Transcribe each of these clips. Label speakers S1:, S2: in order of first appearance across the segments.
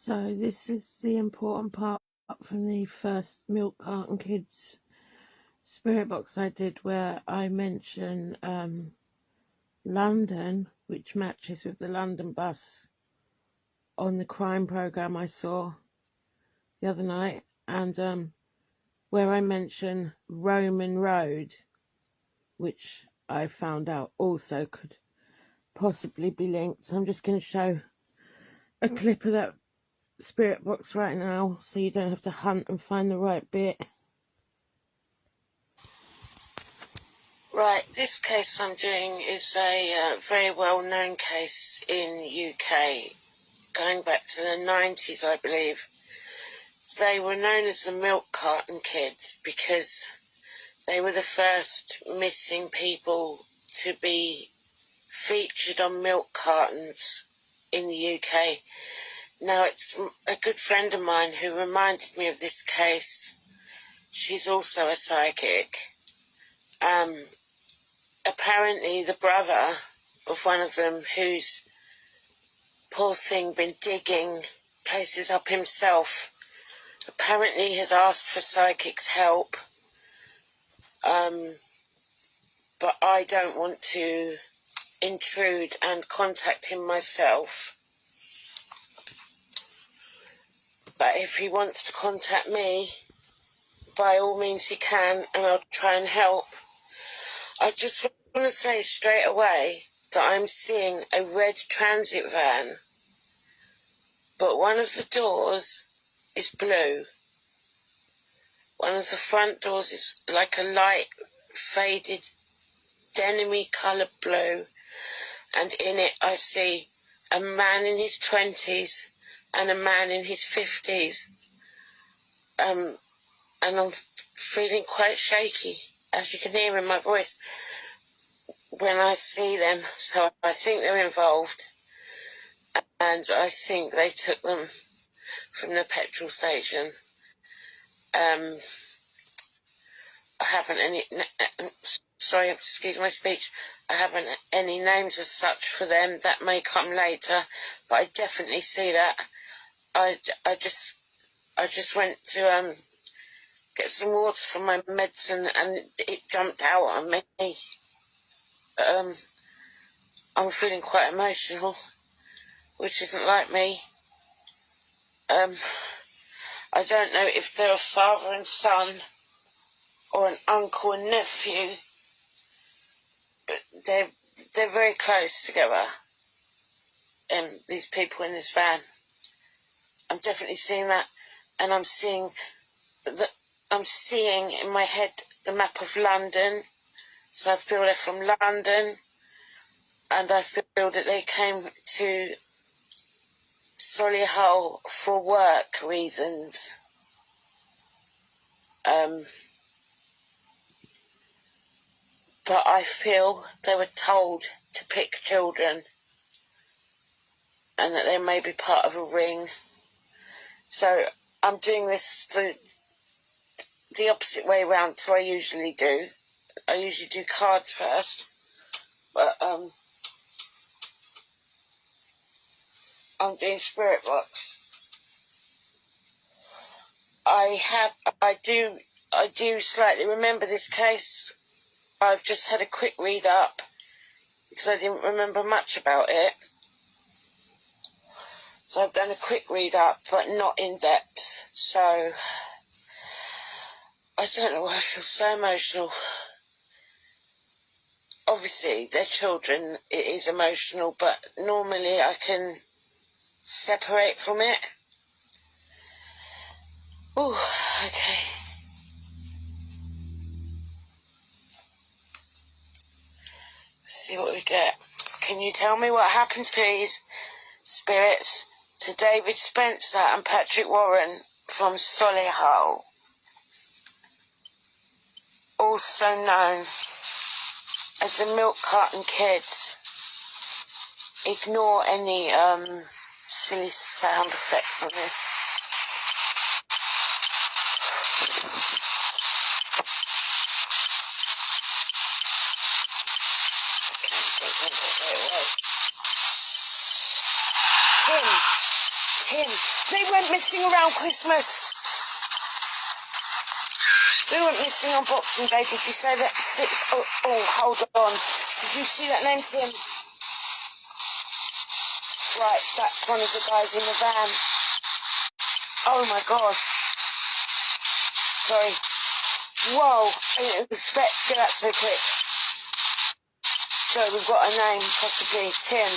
S1: So this is the important part from the first Milk Carton Kids Spirit Box I did, where I mention London, which matches with the London bus on the crime programme I saw the other night, and where I mention Roman Road, which I found out also could possibly be linked. So I'm just going to show a clip of that Spirit Box right now, so you don't have to hunt and find the right bit. Right, this case I'm doing is a very well-known case in UK, going back to the 90s, I believe. They were known as the Milk Carton Kids because they were the first missing people to be featured on milk cartons in the UK. Now, it's a good friend of mine who reminded me of this case. She's also a psychic. Apparently the brother of one of them, who's, poor thing, been digging places up himself, apparently has asked for psychic's help. But I don't want to intrude and contact him myself. But if he wants to contact me, by all means he can, and I'll try and help. I just want to say straight away that I'm seeing a red transit van, but one of the doors is blue. One of the front doors is like a light faded denim-y coloured blue, and in it I see a man in his 20s and a man in his 50s, and I'm feeling quite shaky, as you can hear in my voice, when I see them. So I think they're involved, and I think they took them from the petrol station. I haven't any, sorry, excuse my speech, I haven't any names as such for them. That may come later, but I definitely see that. I just went to get some water for my medicine, and it jumped out on me. I'm feeling quite emotional, which isn't like me. I don't know if they're a father and son or an uncle and nephew, but they're very close together. These people in this van, I'm definitely seeing that, and I'm seeing in my head the map of London. So I feel they're from London, and I feel that they came to Solihull for work reasons. But I feel they were told to pick children, and that they may be part of a ring. So I'm doing this the opposite way round to I usually do. I usually do cards first, but I'm doing Spirit Box. I do slightly remember this case. I've just had a quick read up because I didn't remember much about it. So I've done a quick read up, but not in depth. So I don't know why I feel so emotional. Obviously, they're children, it is emotional, but normally I can separate from it. Ooh, okay. Let's see what we get. Can you tell me what happens, please, spirits, to David Spencer and Patrick Warren from Solihull, also known as the Milk Carton Kids? Ignore any silly sound effects on this. They went missing around Christmas. They went missing on Boxing Day. Did you say that? Oh, hold on. Did you see that name, Tim? Right, that's one of the guys in the van. Oh my God. Sorry. Whoa, I didn't expect to get that so quick. So we've got a name, possibly Tim.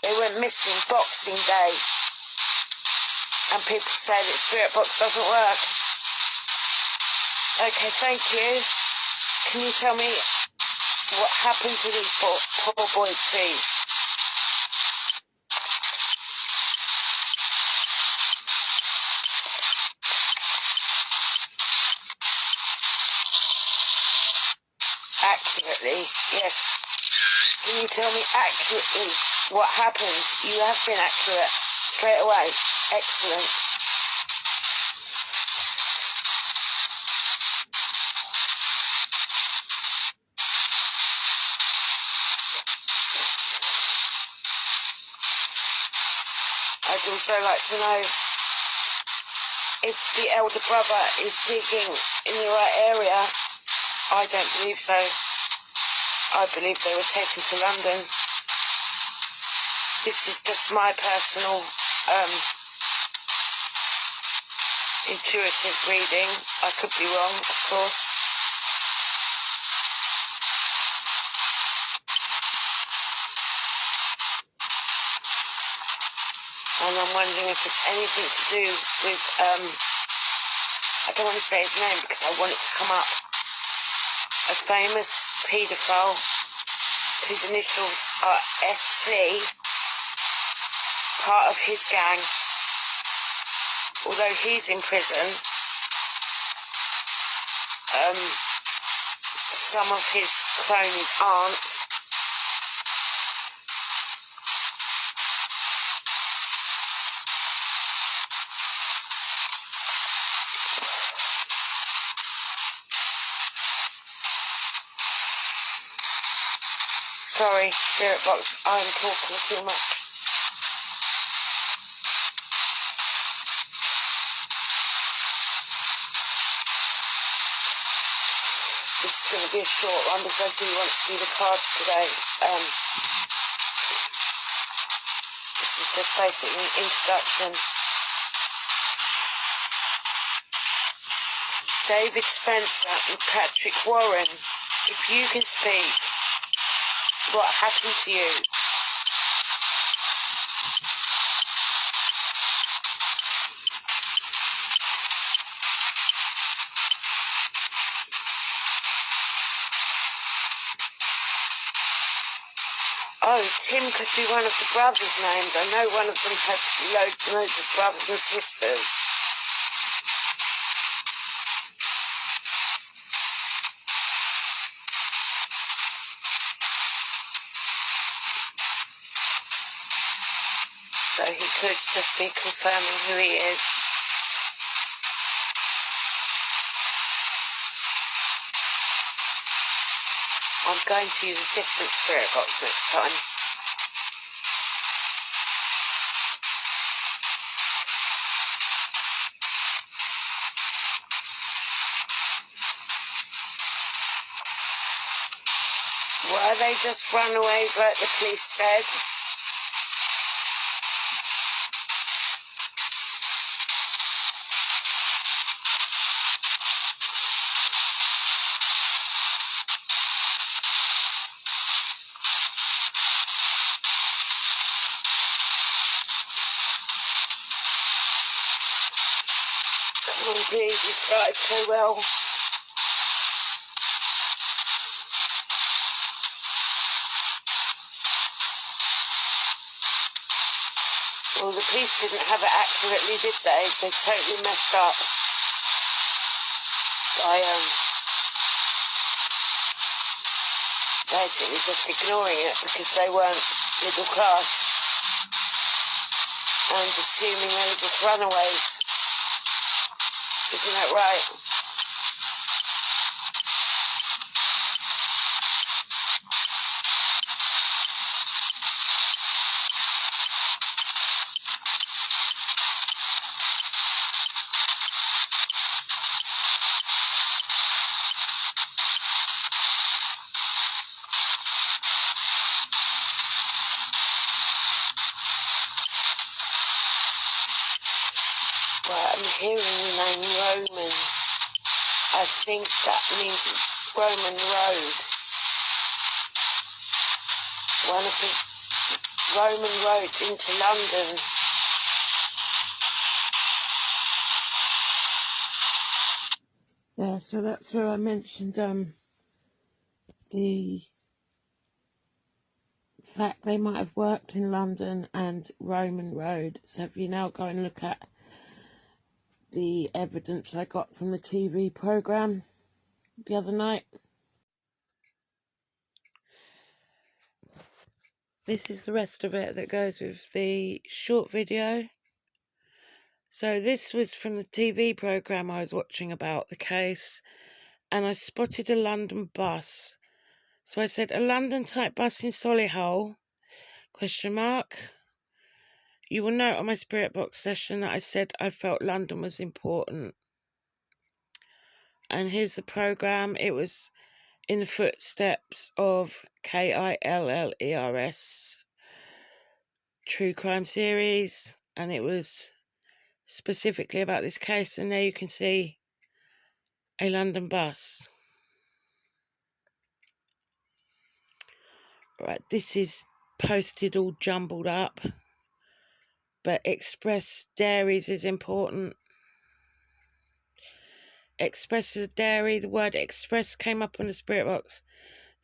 S1: They went missing Boxing Day. And people say that Spirit Box doesn't work. Okay, thank you. Can you tell me what happened to these poor boys, please? Accurately, yes. Can you tell me accurately what happened? You have been accurate. Straight away. Excellent. I'd also like to know if the elder brother is digging in the right area. I don't believe so. I believe they were taken to London. This is just my personal intuitive reading. I could be wrong, of course. And I'm wondering if it's anything to do with, I don't want to say his name because I want it to come up, a famous paedophile whose initials are SC, part of his gang. Although he's in prison, some of his cronies aren't. Sorry, Spirit Box, I'm talking too much. This is going to be a short one because I do want to do the cards today. This is just basically an introduction. David Spencer and Patrick Warren, if you can speak, what happened to you? Oh, Tim could be one of the brothers' names. I know one of them had loads and loads of brothers and sisters. So he could just be confirming who he is. I'm going to use a different spirit box next time. Were they just runaways like the police said? Come on, please, you started so well. Well, the police didn't have it accurately, did they? They totally messed up by basically just ignoring it because they weren't middle class and assuming they were just runaways. Isn't that right? hearing the name Roman. I think that means Roman Road. One of the Roman roads into London. Yeah, so that's where I mentioned the fact they might have worked in London and Roman Road. So if you now go and look at the evidence I got from the TV programme the other night. This is the rest of it that goes with the short video. So this was from the TV programme I was watching about the case, and I spotted a London bus. So I said, a London type bus in Solihull? ? You will note on my Spirit Box session that I said I felt London was important. And here's the programme. It was in the footsteps of KILLERS true crime series, and it was specifically about this case. And there you can see a London bus. Right, this is posted all jumbled up, but Express Dairies is important. Express is a dairy. The word Express came up on the Spirit Box.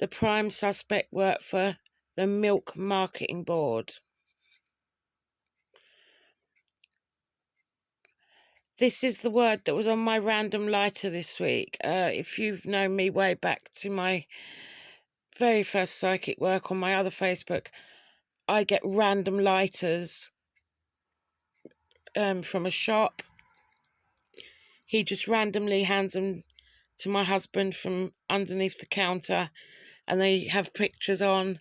S1: The prime suspect worked for the Milk Marketing Board. This is the word that was on my random lighter this week. If you've known me way back to my very first psychic work on my other Facebook, I get random lighters from a shop. He just randomly hands them to my husband from underneath the counter, and they have pictures on,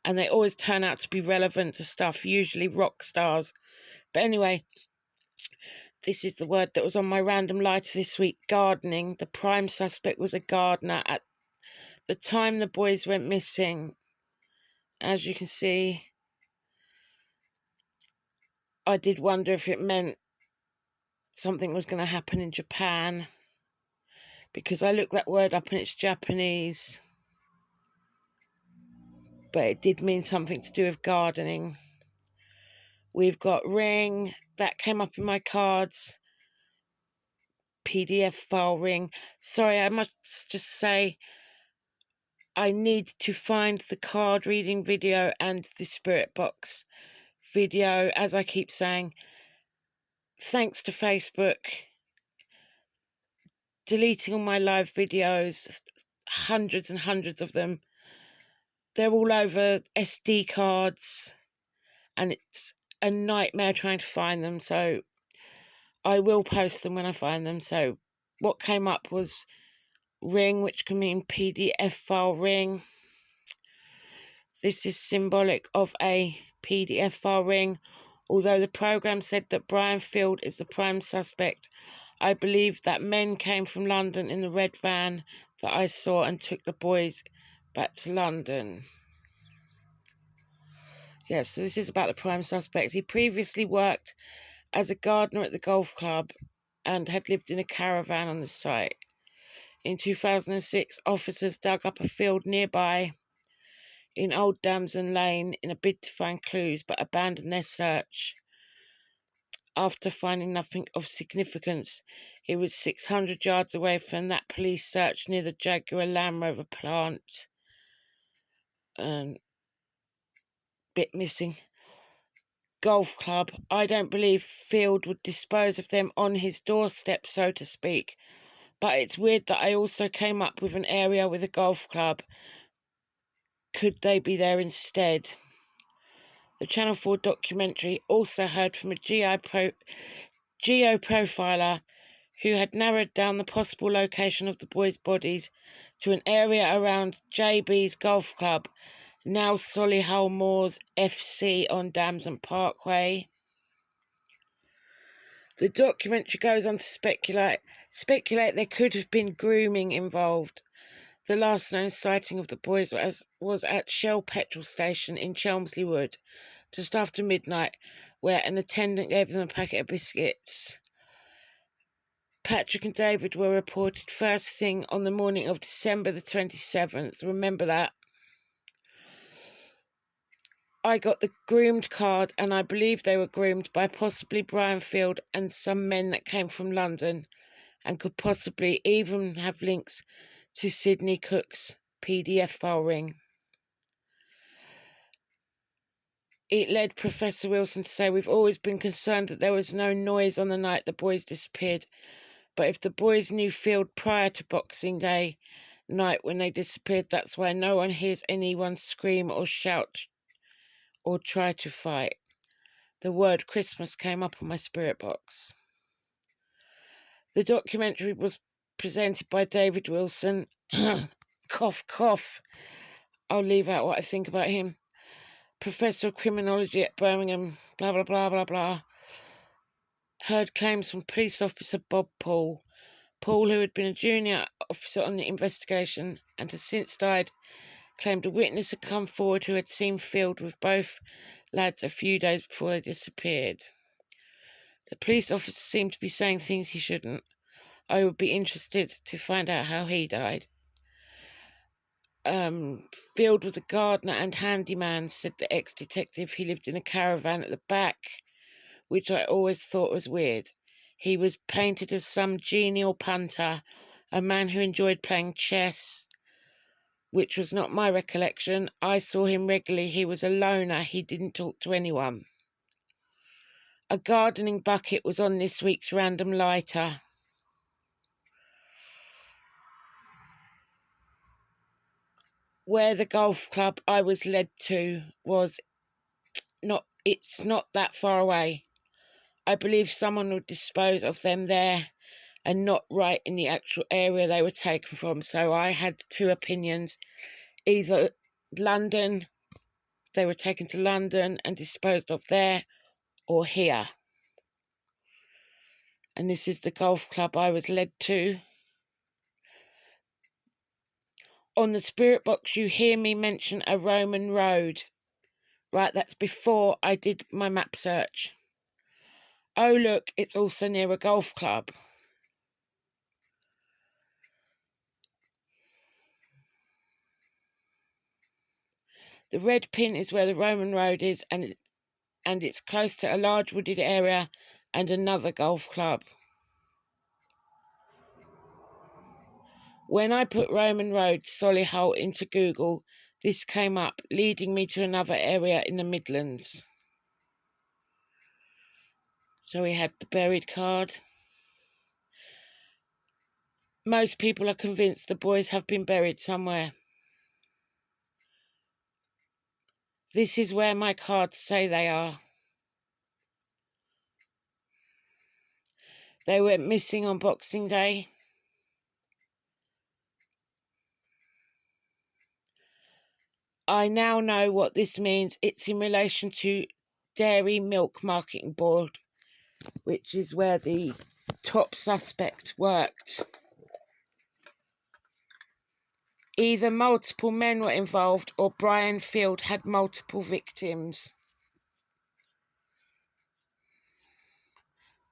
S1: and they always turn out to be relevant to stuff, usually rock stars. But anyway, this is the word that was on my random lighter this week: gardening. The prime suspect was a gardener at the time the boys went missing. As you can see, I did wonder if it meant something was going to happen in Japan, because I looked that word up and it's Japanese, but it did mean something to do with gardening. We've got ring, that came up in my cards, PDF file ring. Sorry, I must just say I need to find the card reading video and the Spirit Box video. As I keep saying, thanks to Facebook deleting all my live videos, hundreds and hundreds of them. They're all over SD cards, and it's a nightmare trying to find them, so I will post them when I find them. So what came up was ring, which can mean PDF file ring. This is symbolic of a PDF file ring. Although the programme said that Brian Field is the prime suspect, I believe that men came from London in the red van that I saw and took the boys back to London. Yes, so this is about the prime suspect. He previously worked as a gardener at the golf club and had lived in a caravan on the site. In 2006, officers dug up a field nearby in Old Damson Lane in a bid to find clues, but abandoned their search. After finding nothing of significance, he was 600 yards away from that police search near the Jaguar Land Rover plant. Bit missing. Golf club. I don't believe Field would dispose of them on his doorstep, so to speak. But it's weird that I also came up with an area with a golf club. Could they be there instead? The Channel 4 documentary also heard from a geoprofiler who had narrowed down the possible location of the boys' bodies to an area around JB's golf club, now Solihull Moors FC on Damson Parkway. The documentary goes on to speculate there could have been grooming involved. The last known sighting of the boys was at Shell petrol station in Chelmsley Wood, just after midnight, where an attendant gave them a packet of biscuits. Patrick and David were reported first thing on the morning of December the 27th. Remember that? I got the groomed card, and I believe they were groomed by possibly Brian Field and some men that came from London and could possibly even have links to Sydney Cook's PDF file ring. It led Professor Wilson to say, "We've always been concerned that there was no noise on the night the boys disappeared. But if the boys knew Field prior to Boxing Day night when they disappeared, that's why no one hears anyone scream or shout or try to fight." The word Christmas came up on my spirit box. The documentary was presented by David Wilson. Cough, cough. I'll leave out what I think about him. Professor of Criminology at Birmingham, blah, blah, blah, blah, blah. Heard claims from police officer Bob Paul. Paul, who had been a junior officer on the investigation and has since died, claimed a witness had come forward who had seen Field with both lads a few days before they disappeared. The police officer seemed to be saying things he shouldn't. I would be interested to find out how he died. Field was a gardener and handyman, said the ex-detective. He lived in a caravan at the back, which I always thought was weird. He was painted as some genial punter, a man who enjoyed playing chess, which was not my recollection. I saw him regularly. He was a loner. He didn't talk to anyone. A gardening bucket was on this week's random lighter. Where the golf club I was led to was it's not that far away. I believe someone would dispose of them there and not right in the actual area they were taken from. So I had two opinions. Either London, they were taken to London and disposed of there, or here. And this is the golf club I was led to. On the spirit box, you hear me mention a Roman road. Right, that's before I did my map search. Oh, look, it's also near a golf club. The red pin is where the Roman road is, and it's close to a large wooded area and another golf club. When I put Roman Road, Solihull into Google, this came up, leading me to another area in the Midlands. So we had the buried card. Most people are convinced the boys have been buried somewhere. This is where my cards say they are. They went missing on Boxing Day. I now know what this means. It's in relation to Dairy Milk Marketing Board, which is where the top suspect worked. Either multiple men were involved or Brian Field had multiple victims.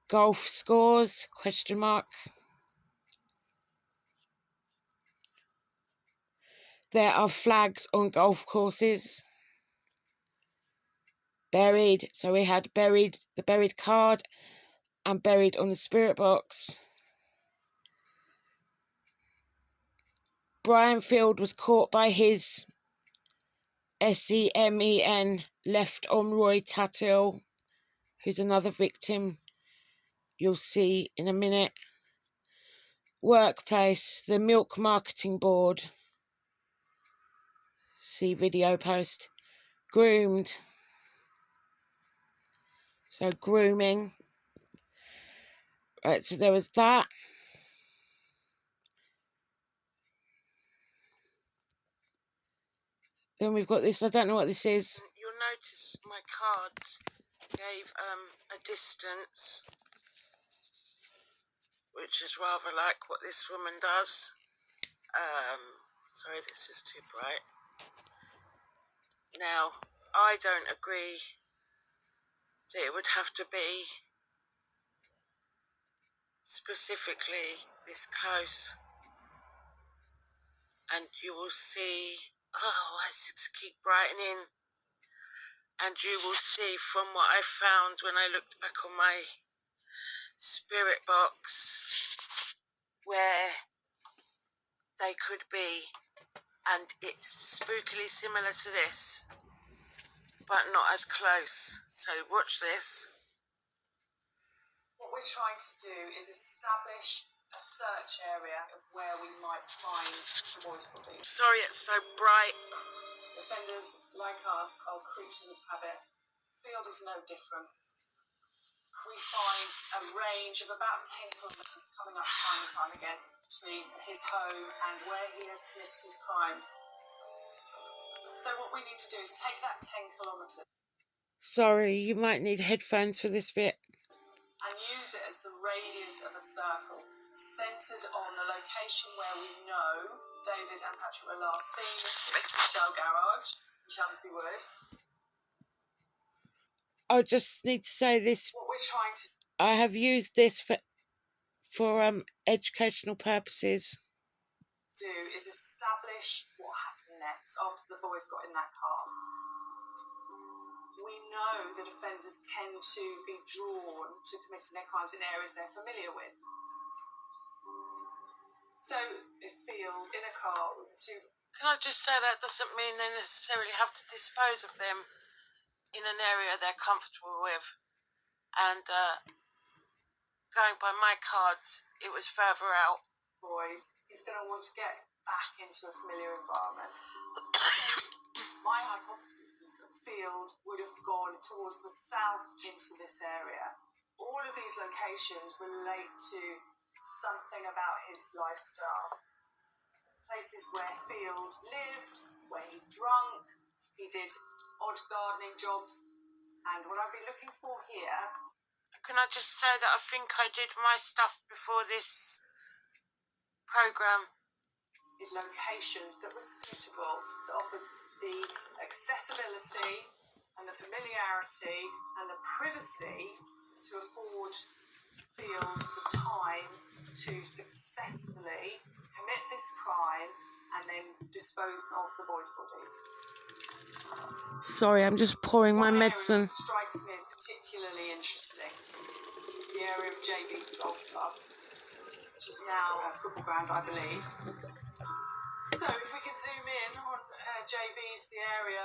S1: Golf scores? ? There are flags on golf courses. Buried. So we had the buried card and buried on the spirit box. Brian Field was caught by his SEMEN left on Roy Tattill, who's another victim you'll see in a minute. Workplace, the Milk Marketing Board. See video post. Groomed. So grooming. Right, so there was that. Then we've got this, I don't know what this is. You'll notice my cards gave a distance, which is rather like what this woman does. Sorry, this is too bright. Now, I don't agree that it would have to be specifically this close, and you will see, oh, I just keep brightening, and you will see from what I found when I looked back on my spirit box where they could be, and it's spookily similar to this, but not as close. So watch this.
S2: What we're trying to do is establish a search area of where we might find the boys' bodies.
S1: Sorry it's so bright.
S2: Offenders, like us, are creatures of habit. The field is no different. We find a range of about 10 kilometres coming up time and time again between his home and where he has committed his crimes. So what we need to do is take that 10 kilometres.
S1: Sorry, you might need headphones for this bit.
S2: And use it as the radius of a circle, centred on the location where we know David and Patrick were last seen, the Shell Garage in Chelmsley Wood.
S1: I just need to say this.
S2: What we're trying to
S1: I have used this for educational purposes.
S2: do is establish what happened next after the boys got in that car. We know that offenders tend to be drawn to committing their crimes in areas they're familiar with. So it feels in a car with two.
S1: Can I just say that doesn't mean they necessarily have to dispose of them in an area they're comfortable with. And going by my cards, it was further out.
S2: Boys, he's going to want to get back into a familiar environment. My hypothesis is that the field would have gone towards the south into this area. All of these locations relate to something about his lifestyle. Places where Field lived, where he drank, he did odd gardening jobs, and what I've been looking for here.
S1: Can I just say that I think I did my stuff before this programme?
S2: Is locations that were suitable, that offered the accessibility and the familiarity and the privacy to afford Field the time to successfully commit this crime and then dispose of the boys' bodies.
S1: Sorry, I'm just pouring my medicine.
S2: Strikes me as particularly interesting. The area of JB's golf club, which is now a football ground, I believe. So if we can zoom in on JB's, the area.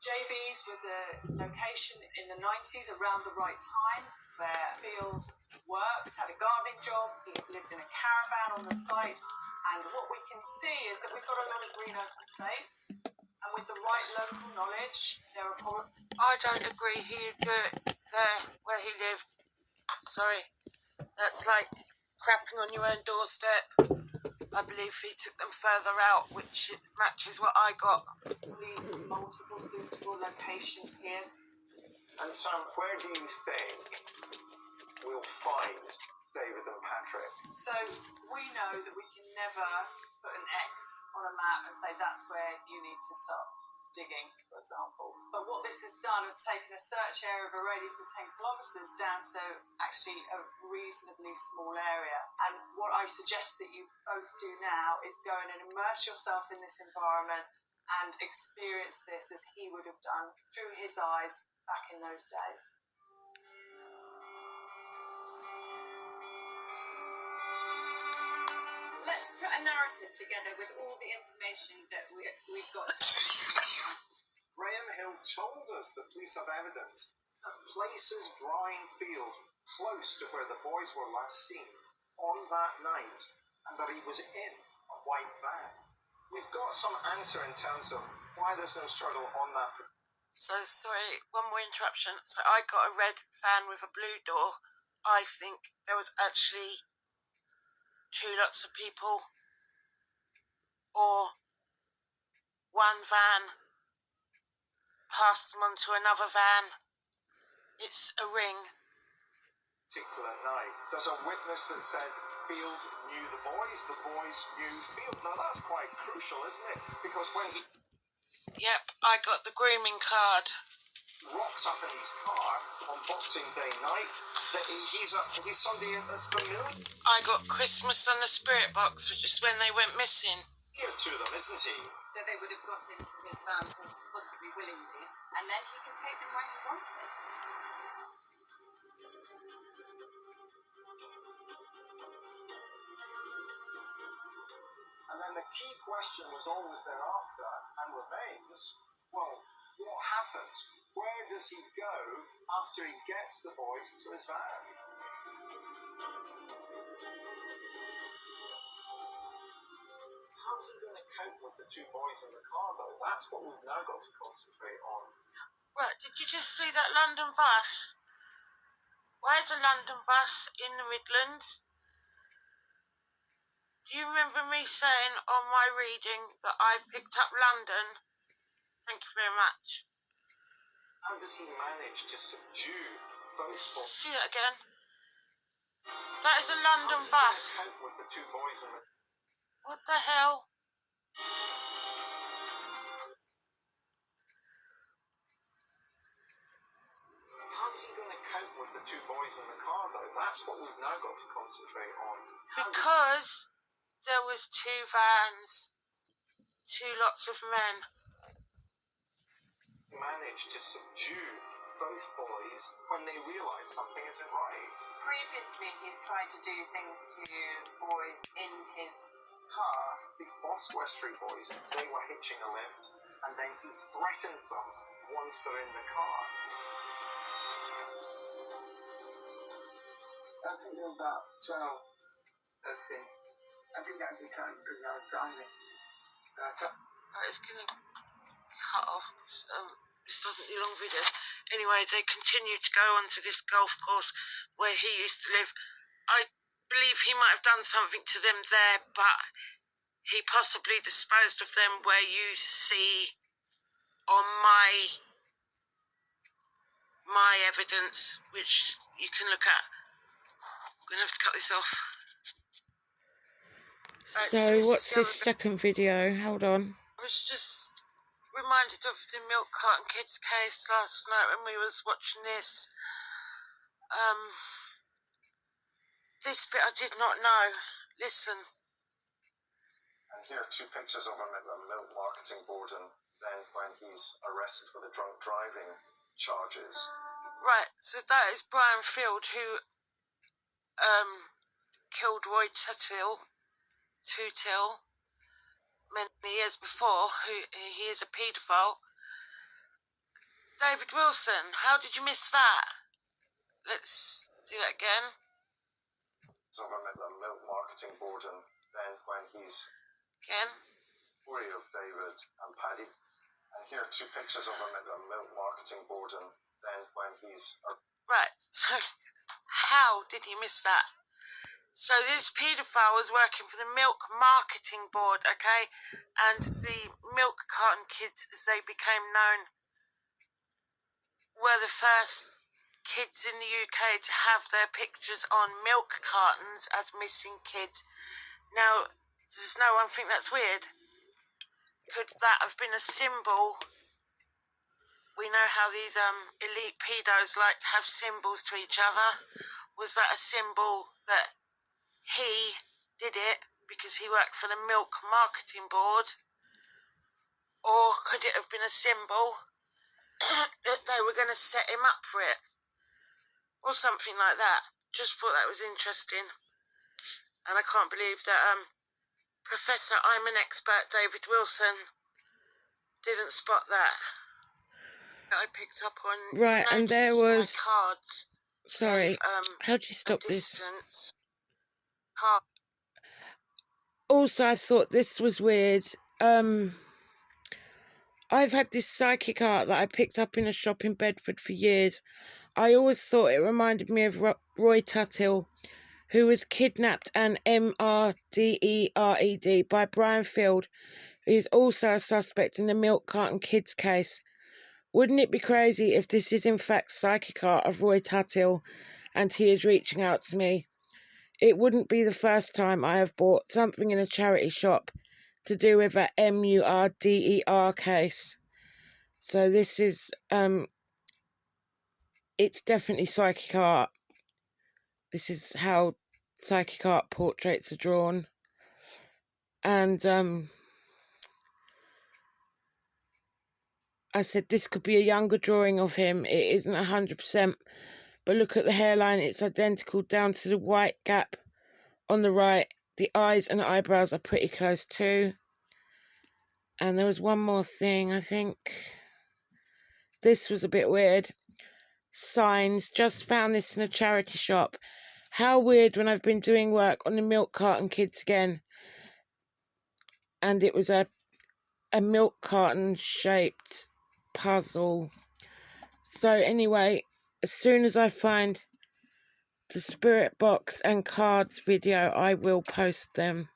S2: JB's was a location in the 90s around the right time where Field worked, had a gardening job, he lived in a caravan on the site, and what we can see is that we've got a lot of green open space, and with the right local knowledge, there are probably...
S1: I don't agree he'd do it there where he lived. Sorry, that's like crapping on your own doorstep. I believe he took them further out, which matches what I got.
S2: Multiple suitable locations here.
S3: And Sam, where do you think we'll find David and Patrick?
S2: So we know that we can never put an X on a map and say that's where you need to start digging, for example. But what this has done is taken a search area of a radius of 10 kilometres down to actually a reasonably small area. And what I suggest that you both do now is go in and immerse yourself in this environment and experience this as he would have done through his eyes back in those days.
S4: Let's put a narrative together with all the information that we've got.
S3: Graham Hill told us the police have evidence that places Brian Field close to where the boys were last seen on that night, and that he was in a white van. We've got some answer in terms of why there's no struggle on that.
S1: So, sorry, one more interruption. So I got a red van with a blue door. I think there was actually two lots of people, or one van passed them onto another van. It's a ring.
S3: Particular night. There's a witness that said Field knew the boys knew Field. Now that's quite crucial, isn't it? Because when he...
S1: Yep, I got the grooming card.
S3: rocks up in his car on Boxing Day night. He's somebody that's familiar
S1: I got Christmas on the Spirit Box, which is when they went missing.
S3: to them, isn't he?
S4: So they would have got into his van possibly willingly, and then he can take them where he wanted.
S3: And then the key question was always thereafter, and remains, well, what happens? Where does he go after he gets the boys into his van? How's he going to cope with the two boys in the car, though? That's what we've now got to concentrate on.
S1: Right, did you just see that London bus? Where's a London bus in the Midlands? Do you remember me saying on my reading that I picked up London? Thank you very much.
S3: How does he manage to subdue both
S1: Let's
S3: boys?
S1: see it again. That is a London bus.
S3: Cope with the two boys in the...
S1: What the hell?
S3: How's he going to cope with the two boys in the car, though? That's what we've now got to concentrate on.
S1: Because there was two vans, two lots of men.
S3: Manage to subdue both boys when they realise something isn't right.
S4: Previously, he's tried to do things to boys in his car.
S3: The Bosworth Street boys, they were hitching a lift, and then he threatened them once they're in the car.
S5: I was thinking about 12 of things. I didn't actually tell him because I was driving.
S1: It's going to cut off because this doesn't do long videos. Anyway, they continue to go onto this golf course where he used to live. I believe he might have done something to them there, but he possibly disposed of them where you see on my evidence, which you can look at. I'm going to have to cut this off. So what's this second video? Hold on. I was just reminded of the milk carton kids case last night when we was watching this. This bit I did not know. Listen.
S3: And here are two pictures of him at the Milk Marketing Board, and then when he's arrested for the drunk driving charges.
S1: Right, so that is Brian Field, who killed Roy Tootle many years before. He is a paedophile. David Wilson, how did you miss that? Let's do that again.
S3: So I'm at the Milk Marketing Board, and then when he's
S1: again.
S3: Story of David and Paddy. And here are two pictures of him at the Milk Marketing Board, and then when he's...
S1: Right, so how did you miss that? So this paedophile was working for the Milk Marketing Board, okay? And the milk carton kids, as they became known, were the first kids in the UK to have their pictures on milk cartons as missing kids. Now, does no one think that's weird? Could that have been a symbol? We know how these elite pedos like to have symbols to each other. Was that a symbol that he did it because he worked for the Milk Marketing Board? Or could it have been a symbol that they were going to set him up for it? Or something like that. Just thought that was interesting. And I can't believe that Professor I'm an Expert David Wilson didn't spot that. I picked up on... Right, and there was... cards. Sorry, how do you stop this? Also, I thought this was weird. I've had this psychic art that I picked up in a shop in Bedford for years. I always thought it reminded me of Roy Tootle, who was kidnapped and murdered by Brian Field, who is also a suspect in the Milk Carton Kids case. Wouldn't it be crazy if this is in fact psychic art of Roy Tootle and he is reaching out to me? It wouldn't be the first time I have bought something in a charity shop to do with a murder case. So this is it's definitely psychic art. This is how psychic art portraits are drawn. And I said this could be a younger drawing of him. It isn't 100%, but look at the hairline. It's identical down to the white gap on the right. The eyes and eyebrows are pretty close too. And there was one more thing, I think. This was a bit weird. Signs. Just found this in a charity shop. How weird when I've been doing work on the milk carton kids again. And it was a milk carton shaped puzzle. So anyway, as soon as I find the spirit box and cards video, I will post them.